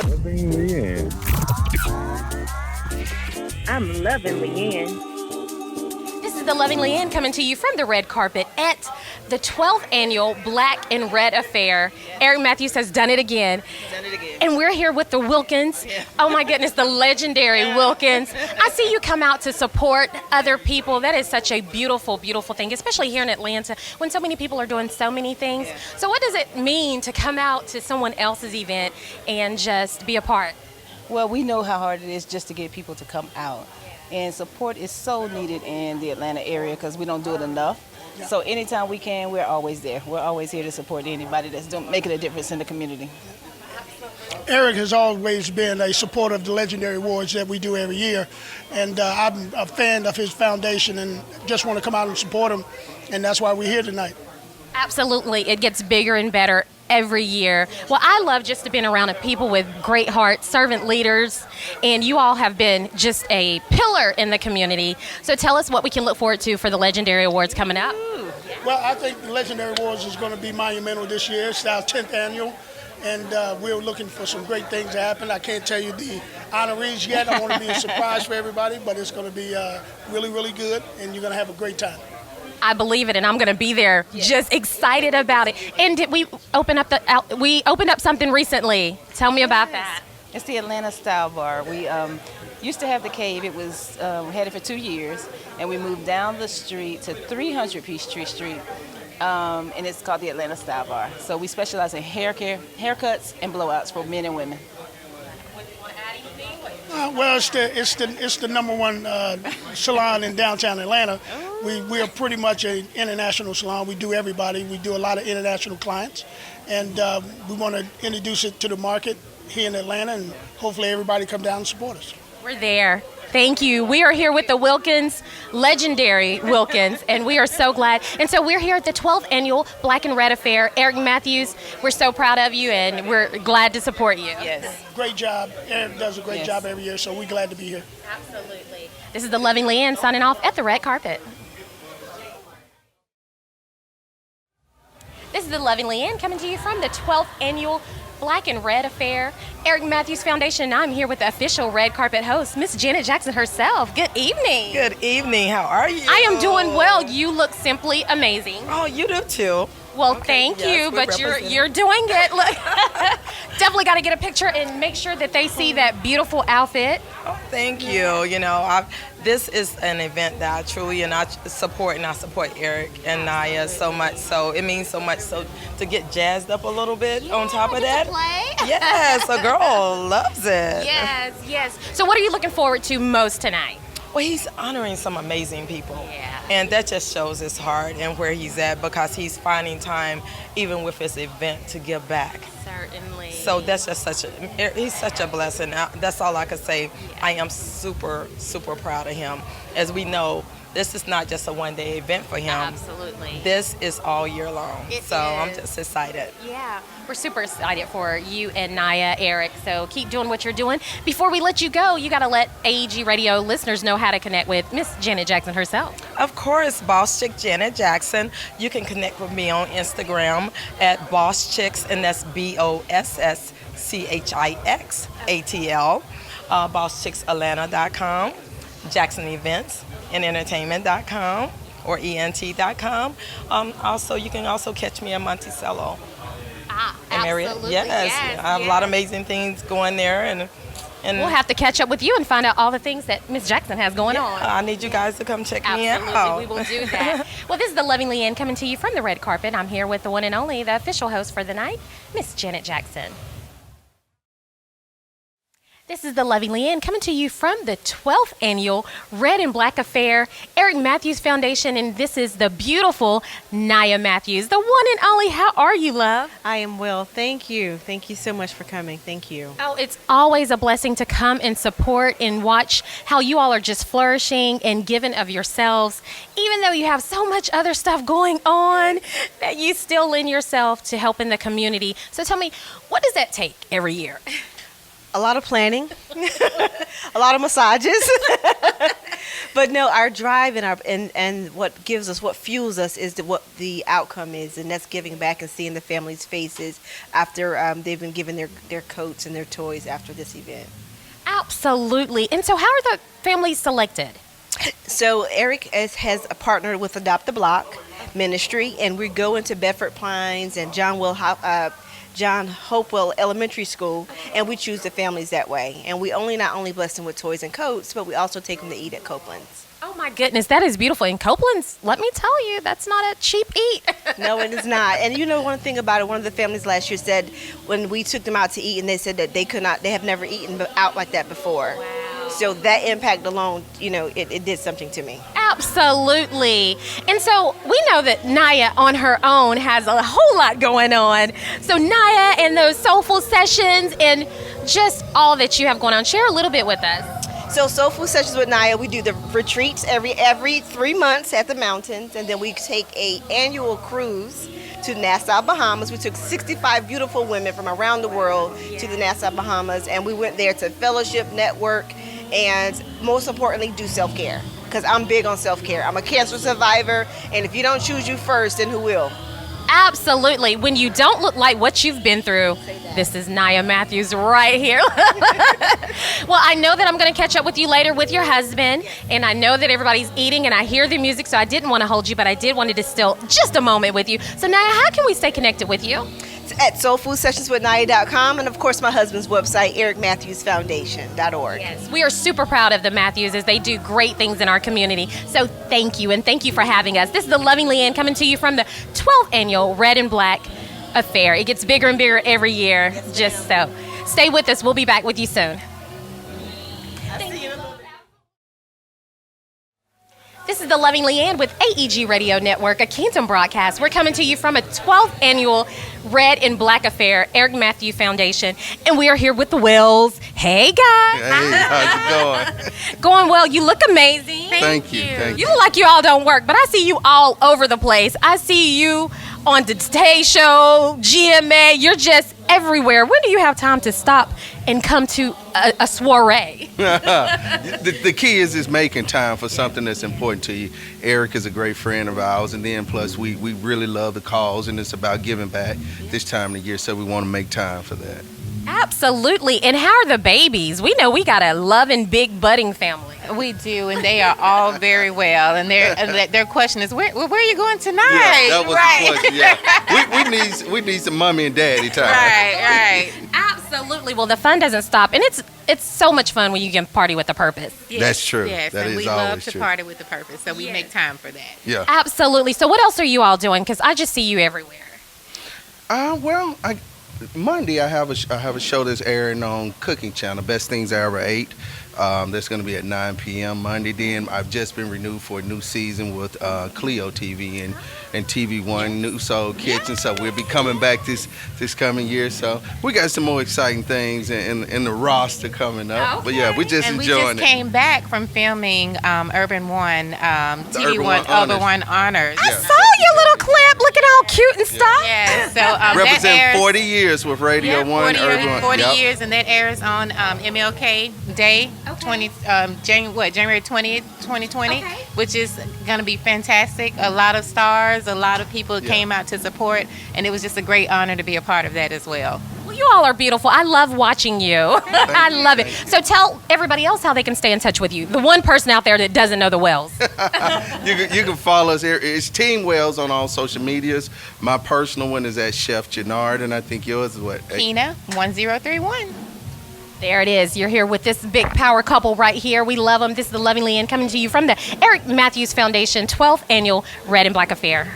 Loving LeAnn. I'm loving LeAnn. This is the Loving LeAnn coming to you from the red carpet at the 12th annual Black and Red Affair. Eric Matthews has done it again. And we're here with the Wilkins. Yeah. Oh my goodness, the legendary Wilkins. I see you come out to support other people. That is such a beautiful, beautiful thing, especially here in Atlanta when so many people are doing so many things. Yeah. So what does it mean to come out to someone else's event and just be a part? Well, we know how hard it is just to get people to come out. And support is so needed in the Atlanta area because we don't do it enough. So anytime we can, we're always there. We're always here to support anybody that's making a difference in the community. Eric has always been a supporter of the legendary awards that we do every year. And I'm a fan of his foundation and just want to come out and support him. And that's why we're here tonight. Absolutely. It gets bigger and better every year. Well, I love just being around people with great hearts, servant leaders, and you all have been just a pillar in the community. So tell us what we can look forward to for the Legendary Awards coming up. Well, I think the Legendary Awards is going to be monumental this year. It's our 10th annual, and we're looking for some great things to happen. I can't tell you the honorees yet. I want to be a surprise for everybody, but it's going to be really, really good, and you're going to have a great time. I believe it, and I'm going to be there. Yes. Just excited about it. And did we open up we opened up something recently? Tell me about that. It's the Atlanta Style Bar. We used to have the Cave. It was we had it for 2 years, and we moved down the street to 300 Peachtree Street, and it's called the Atlanta Style Bar. So we specialize in haircuts, and blowouts for men and women. Well, it's the number one salon in downtown Atlanta. We are pretty much an international salon. We do everybody. We do a lot of international clients, and we want to introduce it to the market here in Atlanta, and hopefully everybody come down and support us. We're there. Thank you. We are here with the Wilkins, legendary Wilkins, and we are so glad. And so we're here at the 12th annual Black and Red Affair. Eric Matthews, we're so proud of you, and we're glad to support you. Yes. Great job. Eric does a great job every year, so we're glad to be here. Absolutely. This is the Loving LeAnn signing off at the red carpet. This is the Loving LeAnn coming to you from the 12th annual Black and Red Affair. Eric Matthews Foundation, and I'm here with the official red carpet host, Miss Janet Jackson herself. Good evening. Good evening. How are you? I am doing well. You look simply amazing. Oh, you do too. Well, thank you, but you're doing it. Look, definitely got to get a picture and make sure that they see that beautiful outfit. Oh, thank you. You know, this is an event that I truly support, and I support Eric and Naya so much. So it means so much. So to get jazzed up a little bit on top of that. Play. Yes, a girl loves it. Yes. So what are you looking forward to most tonight? Well, he's honoring some amazing people. Yeah. And that just shows his heart and where he's at, because he's finding time, even with his event, to give back. Certainly. So that's just he's such a blessing. That's all I can say. I am super, super proud of him. As we know, this is not just a one-day event for him. Absolutely. This is all year long. I'm just excited. Yeah, we're super excited for you and Naya, Eric. So keep doing what you're doing. Before we let you go, you got to let AEG Radio listeners know how to connect with Miss Janet Jackson herself. Of course, Boss Chick Janet Jackson. You can connect with me on Instagram at Boss Chicks, and that's BOSSCHIXATL. BossChicksAtlanta.com. Jackson Events and Entertainment.com or ENT.com. Also, you can also catch me at Monticello. Absolutely. Yes. I have a lot of amazing things going there, and we'll have to catch up with you and find out all the things that Miss Jackson has going on. I need you guys to come check me out. Absolutely, we will do that. Well, this is the Loving LeAnn coming to you from the red carpet. I'm here with the one and only, the official host for the night, Miss Janet Jackson. This is the Loving LeAnn coming to you from the 12th annual Red and Black Affair, Eric Matthews Foundation, and this is the beautiful Naya Matthews, the one and only. How are you, love? I am well. Thank you. Thank you so much for coming. Thank you. Oh, it's always a blessing to come and support and watch how you all are just flourishing and giving of yourselves, even though you have so much other stuff going on, that you still lend yourself to helping the community. So tell me, what does that take every year? A lot of planning, a lot of massages, But no, our drive and what gives us, what fuels us, is what the outcome is, and that's giving back and seeing the families' faces after they've been given their coats and their toys after this event. Absolutely. And so how are the families selected? So Eric has partnered with Adopt the Block Ministry, and we go into Bedford Pines and John Hopewell Elementary School, and we choose the families that way. And we not only bless them with toys and coats, but we also take them to eat at Copeland's. Oh my goodness, that is beautiful. And Copeland's, let me tell you, that's not a cheap eat. No, it is not. And you know one thing about it, one of the families last year said when we took them out to eat, and they said that they have never eaten out like that before. Wow. So that impact alone, it did something to me. Absolutely. And so we know that Naya on her own has a whole lot going on. So Naya and those soulful sessions and just all that you have going on, share a little bit with us. So Soulful Sessions with Naya, we do the retreats every 3 months at the mountains, and then we take a annual cruise to Nassau, Bahamas. We took 65 beautiful women from around the world to the Nassau, Bahamas, and we went there to fellowship, network, and most importantly, do self-care. Because I'm big on self-care. I'm a cancer survivor, and if you don't choose you first, then who will? Absolutely. When you don't look like what you've been through, this is Naya Matthews right here. Well, I know that I'm going to catch up with you later with your husband, and I know that everybody's eating, and I hear the music, so I didn't want to hold you, but I did want to distill just a moment with you. So, Naya, how can we stay connected with you? At soulfoodsessionswithnaya.com, and of course my husband's website, ericmatthewsfoundation.org. Yes, we are super proud of the Matthews as they do great things in our community. So thank you, and thank you for having us. This is the Loving LeAnn coming to you from the 12th annual Red and Black Affair. It gets bigger and bigger every year, just so. Stay with us. We'll be back with you soon. This is the Loving LeAnn with AEG Radio Network, a Canton broadcast. We're coming to you from a 12th annual Red and Black Affair, Eric Matthews Foundation, and we are here with the Wells. Hey, guys. Hey, how's it going? Going well. You look amazing. Thank you. You look like you all don't work, but I see you all over the place. I see you on the Today Show, GMA. You're just everywhere. When do you have time to stop and come to a soiree? The key is making time for something that's important to you. Eric is a great friend of ours, and then plus we really love the cause, and it's about giving back this time of the year, so we want to make time for that. Absolutely. And how are the babies? We know we got a loving, big, budding family. We do, and they are all very well. And their question is, where are you going tonight? Yeah, that was the question. Yeah, we need some mommy and daddy time. Right. Absolutely. Well, the fun doesn't stop, and it's so much fun when you can party with a purpose. Yes, that's true. Yes, that and is we always love to true. party with a purpose, so we make time for that. Yeah. Absolutely. So what else are you all doing? Because I just see you everywhere. Monday I have a show that's airing on Cooking Channel, Best Things I Ever Ate. That's going to be at 9 p.m. Monday. Then I've just been renewed for a new season with Clio TV and TV One, New Soul Kitchen. So we'll be coming back this coming year. So we got some more exciting things in the roster coming up. Okay. But yeah, we just enjoying we just came back from filming Urban One, TV One, Urban One Honors. I saw your little clip looking all cute and stuff. Yeah, so represent that airs, 40 years with Radio 40 One, Urban One. 40 Yep. years, and that airs on MLK Day, January 20th, 2020, Okay. which is going to be fantastic. A lot of stars, a lot of people came out to support, and it was just a great honor to be a part of that as well. Well, you all are beautiful. I love watching you. I love it. So tell everybody else how they can stay in touch with you. The one person out there that doesn't know the Wells. You can follow us here. It's Team Wells on all social medias. My personal one is at Chef Jannard, and I think yours is what? Kina 1031. There it is. You're here with this big power couple right here. We love them. This is the Loving LeAnn coming to you from the Eric Matthews Foundation 12th Annual Red and Black Affair.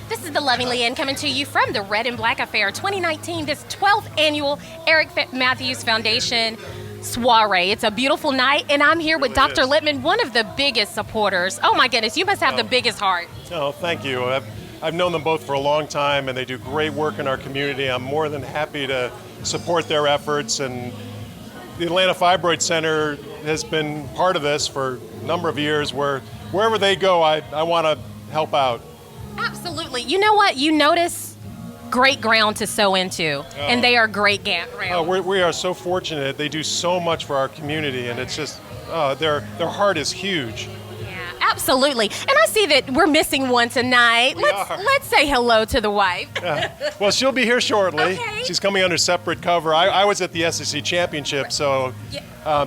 This is the Loving LeAnn coming to you from the Red and Black Affair 2019, this 12th Annual Eric Matthews Foundation soiree. It's a beautiful night, and I'm here with Dr. Littman, one of the biggest supporters. Oh my goodness, you must have the biggest heart. Oh, thank you. I've known them both for a long time, and they do great work in our community. I'm more than happy to support their efforts, and the Atlanta Fibroid Center has been part of this for a number of years, where wherever they go, I want to help out. Absolutely. You know what? You notice great ground to sow into, and they are great ground. We are so fortunate. They do so much for our community, and it's just their heart is huge. Absolutely. And I see that we're missing one tonight. Let's say hello to the wife. Well, she'll be here shortly. Okay. She's coming under separate cover. I was at the SEC Championship, so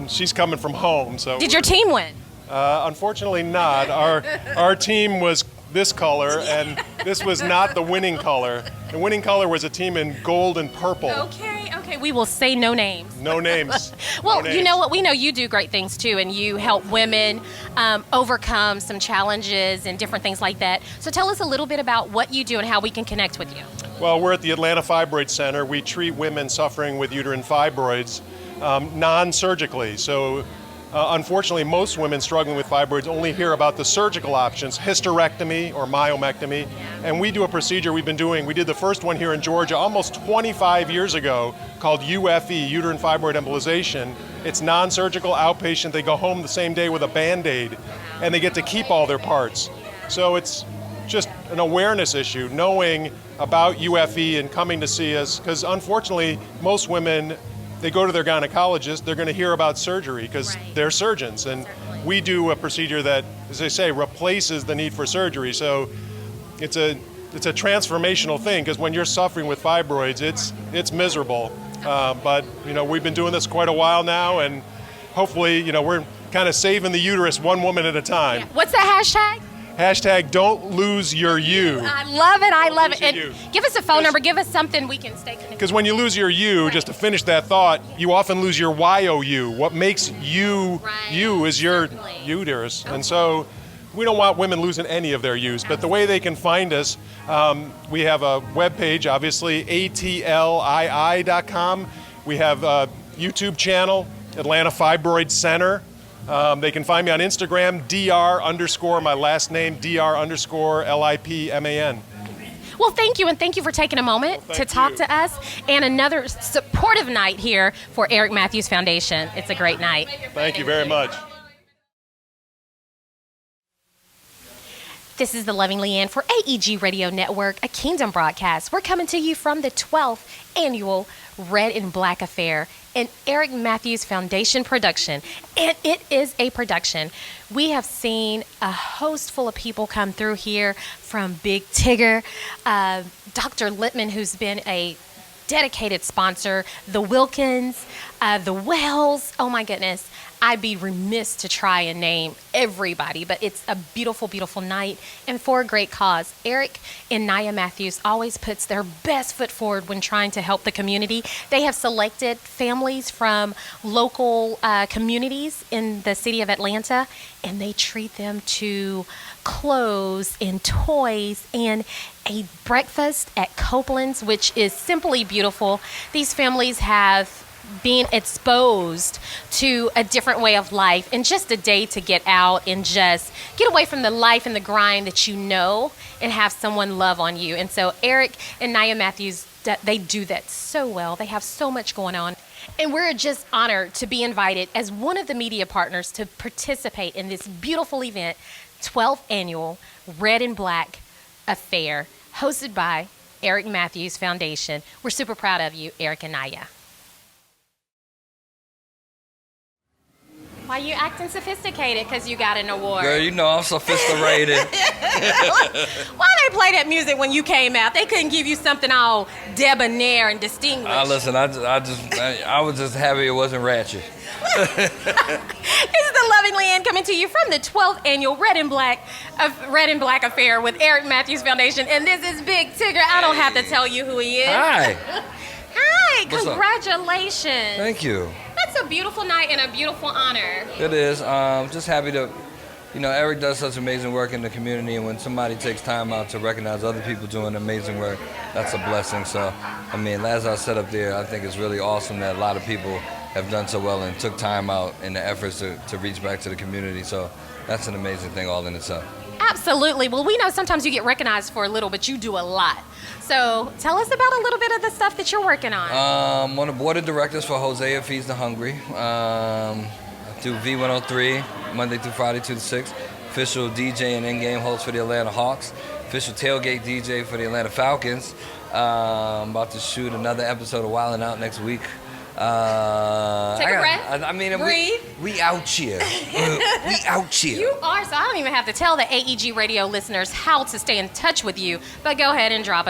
she's coming from home. So did your team win? Unfortunately not. Our team was this color, and this was not the winning color. The winning color was a team in gold and purple. Okay. We will say no names. No names. Well, No names. you know what? We know you do great things too, and you help women overcome some challenges and different things like that. So tell us a little bit about what you do and how we can connect with you. Well, we're at the Atlanta Fibroid Center. We treat women suffering with uterine fibroids non-surgically. So unfortunately, most women struggling with fibroids only hear about the surgical options, hysterectomy or myomectomy. And we do a procedure we did the first one here in Georgia almost 25 years ago called UFE, uterine fibroid embolization. It's non-surgical, outpatient. They go home the same day with a Band-Aid, and they get to keep all their parts. So it's just an awareness issue, knowing about UFE and coming to see us, because unfortunately, most women, they go to their gynecologist, they're going to hear about surgery because they're surgeons. And we do a procedure that, as I say, replaces the need for surgery. So it's a transformational thing, because when you're suffering with fibroids, it's miserable. But we've been doing this quite a while now, and hopefully we're kind of saving the uterus one woman at a time. Yeah. What's the hashtag? Hashtag don't lose your you. I love it. I love it. And you. give us a phone number. Give us something we can stay connected. Because when you lose your you, just to finish that thought, you often lose your YOU. What makes you you is your uterus. And so we don't want women losing any of their U's. But the way they can find us, we have a webpage, obviously, atlii.com. We have a YouTube channel, Atlanta Fibroid Center. They can find me on Instagram, dr_ my last name, dr_LIPMAN. Well, thank you, and thank you for taking a moment to talk to us. And another supportive night here for Eric Matthews Foundation. It's a great night. Thank you very much. This is the Loving LeAnn for AEG Radio Network, a Kingdom broadcast. We're coming to you from the 12th annual Red and Black Affair, an Eric Matthews Foundation production, and it is a production. We have seen a host full of people come through here, from Big Tigger, Dr. Littman, who's been a dedicated sponsor, the Wilkins, the Wells. Oh my goodness. I'd be remiss to try and name everybody, but it's a beautiful, beautiful night and for a great cause. Eric and Naya Matthews always puts their best foot forward when trying to help the community. They have selected families from local communities in the city of Atlanta, and they treat them to clothes and toys and a breakfast at Copeland's, which is simply beautiful. These families have being exposed to a different way of life and just a day to get out and just get away from the life and the grind that you know and have someone love on you. And so Eric and Naya Matthews, they do that so well. They have so much going on. And we're just honored to be invited as one of the media partners to participate in this beautiful event, 12th annual Red and Black Affair, hosted by Eric Matthews Foundation. We're super proud of you, Eric and Naya. Why you acting sophisticated? Because you got an award. Girl, you know I'm sophisticated. Why they play that music when you came out? They couldn't give you something all debonair and distinguished. Listen, I was just happy it wasn't ratchet. This is the Loving LeAnn coming to you from the 12th annual Red and Black Affair with Eric Matthews Foundation, and this is Big Tigger. I don't have to tell you who he is. Hi. Hi. What's up? Congratulations. Thank you. That's a beautiful night and a beautiful honor. It is. Just happy to, Eric does such amazing work in the community, and when somebody takes time out to recognize other people doing amazing work, that's a blessing. So, as I said up there, I think it's really awesome that a lot of people have done so well and took time out in the efforts to reach back to the community. So that's an amazing thing all in itself. Absolutely. Well, we know sometimes you get recognized for a little, but you do a lot. So tell us about a little bit of the stuff that you're working on. I'm on the board of directors for Hosea Feeds the Hungry. I do V103 Monday through Friday 2 to 6. official DJ and in-game host for the Atlanta Hawks, official tailgate DJ for the Atlanta Falcons. I'm about to shoot another episode of Wildin' Out next week. Take a breath. I mean, breathe. We out here. We out here. You are, so I don't even have to tell the AEG radio listeners how to stay in touch with you, but go ahead and drop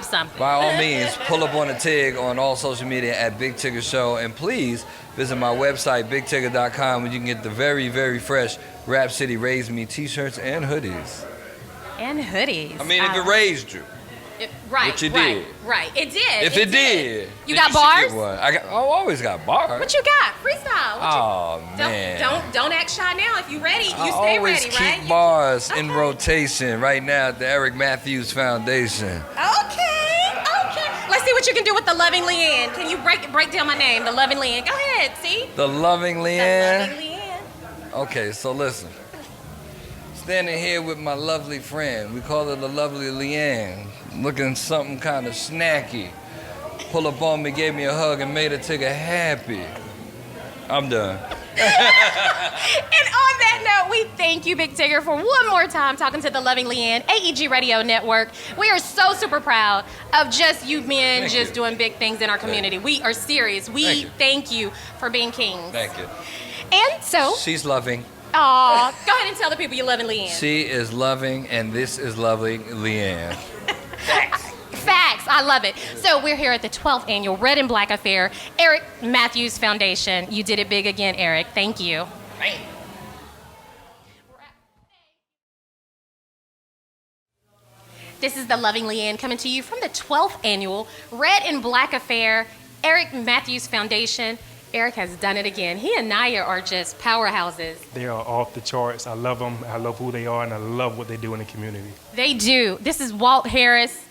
something. By all means, pull up on the TIG on all social media at Big Tigger Show, and please visit my website, bigtigger.com, where you can get the very, very fresh Rap City Raised Me t-shirts and hoodies. And hoodies. I mean, if it raised you. Right, Which it right, did. right. It did. If it did. You then got should bars? get one. I always got bars. What you got? Freestyle. Man. Don't act shy now. If you ready, you I stay always ready, keep right? bars in rotation right now at the Eric Matthews Foundation. Okay. Let's see what you can do with the Loving LeAnn. Can you break down my name, the Loving LeAnn? Go ahead. See. The Loving LeAnn. The Loving LeAnn. Okay, so listen. Standing here with my lovely friend. We call her the Lovely LeAnn. Looking something kind of snacky. Pull up on me, gave me a hug, and made her Tigger happy. I'm done. And on that note, we thank you, Big Tigger, for one more time talking to the Loving LeAnn, AEG Radio Network. We are so super proud of just you men doing big things in our community. We are serious. We thank you for being kings. Thank you. And so... She's loving. Aw, go ahead and tell the people you're Loving LeAnn. She is loving, and this is Loving LeAnn. Facts. I love it. So we're here at the 12th Annual Red and Black Affair, Eric Matthews Foundation. You did it big again, Eric. Thank you. This is the Loving LeAnn coming to you from the 12th Annual Red and Black Affair, Eric Matthews Foundation. Eric has done it again. He and Naya are just powerhouses. They are off the charts. I love them. I love who they are, and I love what they do in the community. They do. This is Walt Harris,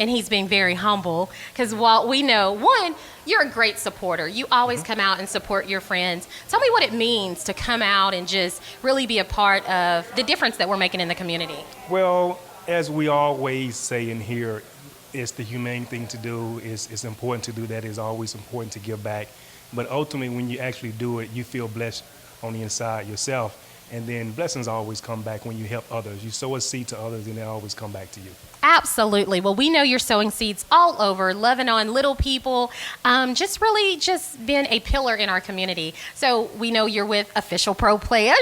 and he's being very humble because, Walt, we know, one, you're a great supporter. You always come out and support your friends. Tell me what it means to come out and just really be a part of the difference that we're making in the community. Well, as we always say in here, it's the humane thing to do. It's important to do that. It's always important to give back. But ultimately, when you actually do it, you feel blessed on the inside yourself. And then blessings always come back when you help others. You sow a seed to others, and they always come back to you. Absolutely. Well, we know you're sowing seeds all over, loving on little people, just being a pillar in our community. So we know you're with Official Pro Players.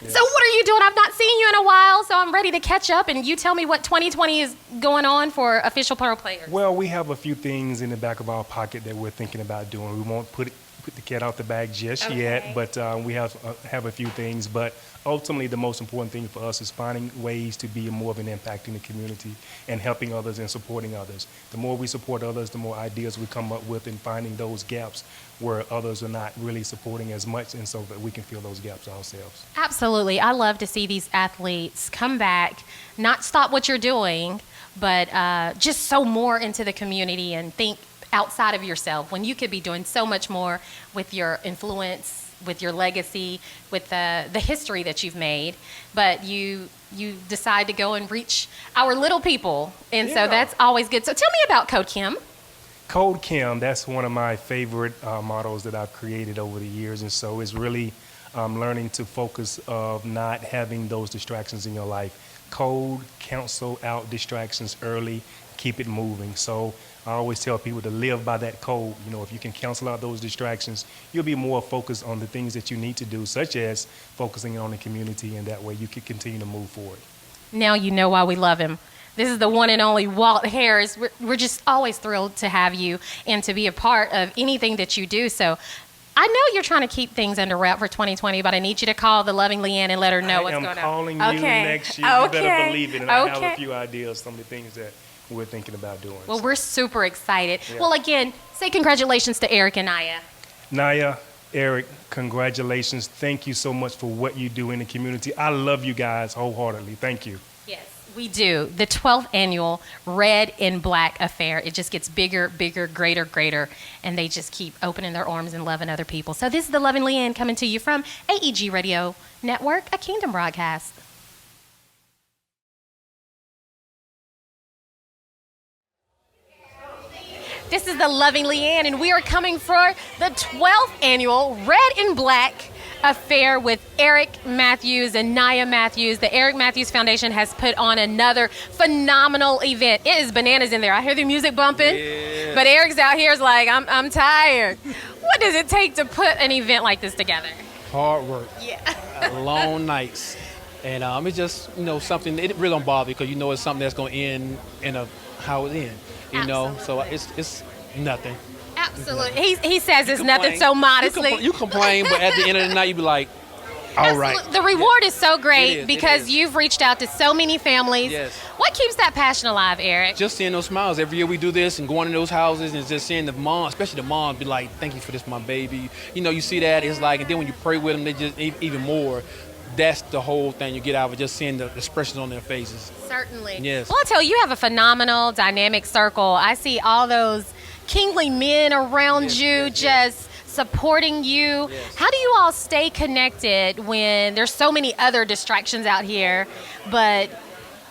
Yes. So what are you doing? I've not seen you in a while, so I'm ready to catch up. And you tell me what 2020 is going on for Official Pro Players. Well, we have a few things in the back of our pocket that we're thinking about doing. We won't put the cat out the bag just yet, but we have a few things. But ultimately, the most important thing for us is finding ways to be more of an impact in the community and helping others and supporting others. The more we support others, the more ideas we come up with in finding those gaps where others are not really supporting as much, and so that we can fill those gaps ourselves. Absolutely. I love to see these athletes come back, not stop what you're doing, but just sow more into the community and think outside of yourself when you could be doing so much more with your influence, with your legacy, with the history that you've made. But you decide to go and reach our little people, and so that's always good. So tell me about Code Kim. Code Kim, that's one of my favorite mottos that I've created over the years, and so it's really learning to focus of not having those distractions in your life. Code, cancel out distractions early, keep it moving. So I always tell people to live by that code. You know, if you can cancel out those distractions, you'll be more focused on the things that you need to do, such as focusing on the community, and that way you can continue to move forward. Now you know why we love him. This is the one and only Walt Harris. We're just always thrilled to have you and to be a part of anything that you do. So I know you're trying to keep things under wrap for 2020, but I need you to call the Loving LeAnn and let her know what's going on. I am calling you next year. You better believe it. And I have a few ideas, some of the things that we're thinking about doing. Well, we're super excited. Yeah. Well, again, say congratulations to Eric and Naya. Naya, Eric, congratulations. Thank you so much for what you do in the community. I love you guys wholeheartedly. Thank you. Yes, we do. The 12th Annual Red and Black Affair. It just gets bigger, bigger, greater, greater, and they just keep opening their arms and loving other people. So this is the Loving LeAnn coming to you from AEG Radio Network, a Kingdom broadcast. This is the Loving LeAnn, and we are coming for the 12th Annual Red and Black affair with Eric Matthews and Nia Matthews. The Eric Matthews Foundation has put on another phenomenal event. It is bananas in there. I hear the music bumping, but Eric's out here is like, I'm tired. What does it take to put an event like this together? Hard work. Yeah. Long nights. And it's just, something, it really don't bother you because it's something that's going to end in how it ends, So it's nothing. Absolutely. He says it's You nothing complain. so modestly. You complain, but at the end of the night, you be like, all right. The reward is so great It is, because you've reached out to so many families. Yes. What keeps that passion alive, Eric? Just seeing those smiles. Every year we do this and going to those houses and just seeing the mom, especially the mom, be like, thank you for this, my baby. You see that. It's like, and then when you pray with them, they just even more. That's the whole thing you get out of it, just seeing the expressions on their faces. Certainly. Yes. Well, I'll tell you, you have a phenomenal, dynamic circle. I see all those kingly men around you just supporting you. Yes. How do you all stay connected when there's so many other distractions out here, but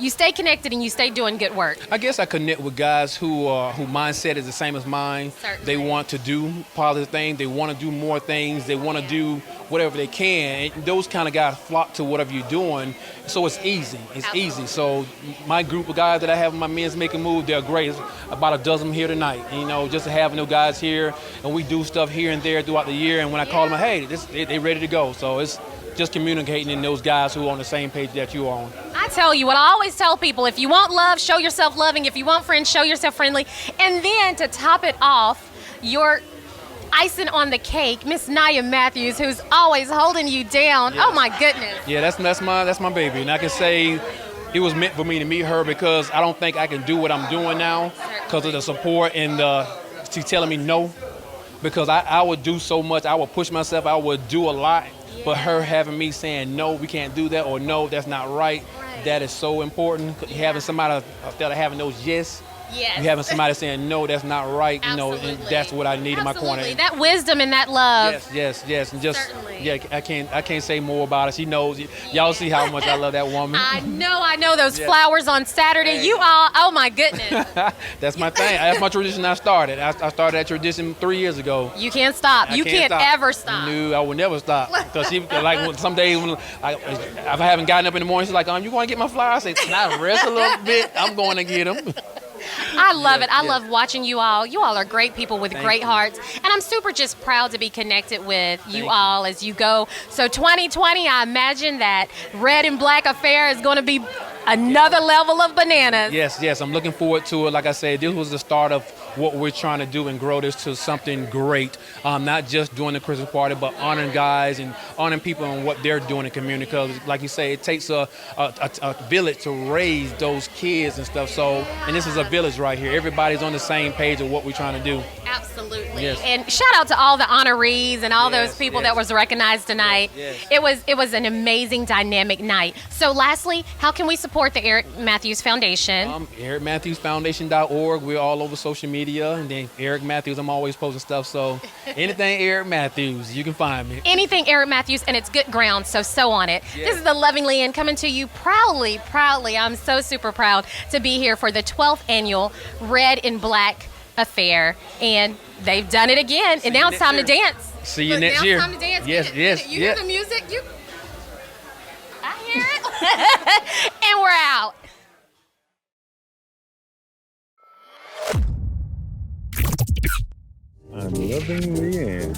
you stay connected and you stay doing good work? I guess I connect with guys who mindset is the same as mine. Certainly. They want to do positive things. They want to do more things. They want to do whatever they can. And those kind of guys flock to whatever you're doing. So it's easy. It's easy. So my group of guys that I have in my Men's Making Move, they're great. It's about a dozen here tonight. Just having those guys here, and we do stuff here and there throughout the year. And when I call them, hey, they ready to go. So it's just communicating in those guys who are on the same page that you are on. I tell you what I always tell people, if you want love, show yourself loving. If you want friends, show yourself friendly. And then to top it off, your icing on the cake, Miss Nia Matthews, who's always holding you down. Yes. Oh my goodness. Yeah, that's my baby. And I can say it was meant for me to meet her because I don't think I can do what I'm doing now because of the support and she's telling me no. Because I would do so much. I would push myself. I would do a lot. But her having me saying, no, we can't do that, or no, that's not right, that is so important. Having somebody instead of having those yes, Yes. you having somebody saying, no, that's not right, and that's what I need in my corner. Absolutely. That wisdom and that love. Yes. And just, Certainly. yeah, I can't say more about it. She knows. Y'all see how much I love that woman. I know those Yes. flowers on Saturday. Hey. You all, oh my goodness. That's my thing. That's my tradition I started. I started that tradition 3 years ago. You can't stop. You can't stop. ever stop. No, I will never stop. Because some days when if I haven't gotten up in the morning, she's like, you going to get my flowers? I say, can I rest a little bit? I'm going to get them. I love it. I love watching you all. You all are great people with Thank great you. hearts. And I'm super just proud to be connected with you all as you go. So 2020, I imagine that Red and Black Affair is going to be another level of bananas. Yes. I'm looking forward to it. Like I said, this was the start of what we're trying to do and grow this to something great. Not just doing the Christmas party, but honoring guys and honoring people and what they're doing in the community. Because, like you say, it takes a village to raise those kids and stuff. So, and this is a village right here. Everybody's on the same page of what we're trying to do. Absolutely. Yes. And shout out to all the honorees and all Yes, those people yes. that was recognized tonight. Yes. It was an amazing, dynamic night. So lastly, how can we support the Eric Matthews Foundation? EricMatthewsFoundation.org. We're all over social media. And then Eric Matthews, I'm always posting stuff. So anything Eric Matthews, you can find me. Anything Eric Matthews, and it's good ground, so on it. Yes. This is the Loving LeAnn coming to you proudly. I'm so super proud to be here for the 12th annual Red and Black Affair. And they've done it again. And now it's time to dance. See you Look, next now year. It's time to dance. Yes. You hear the music? I hear it. And we're out. I'm Loving LeAnn.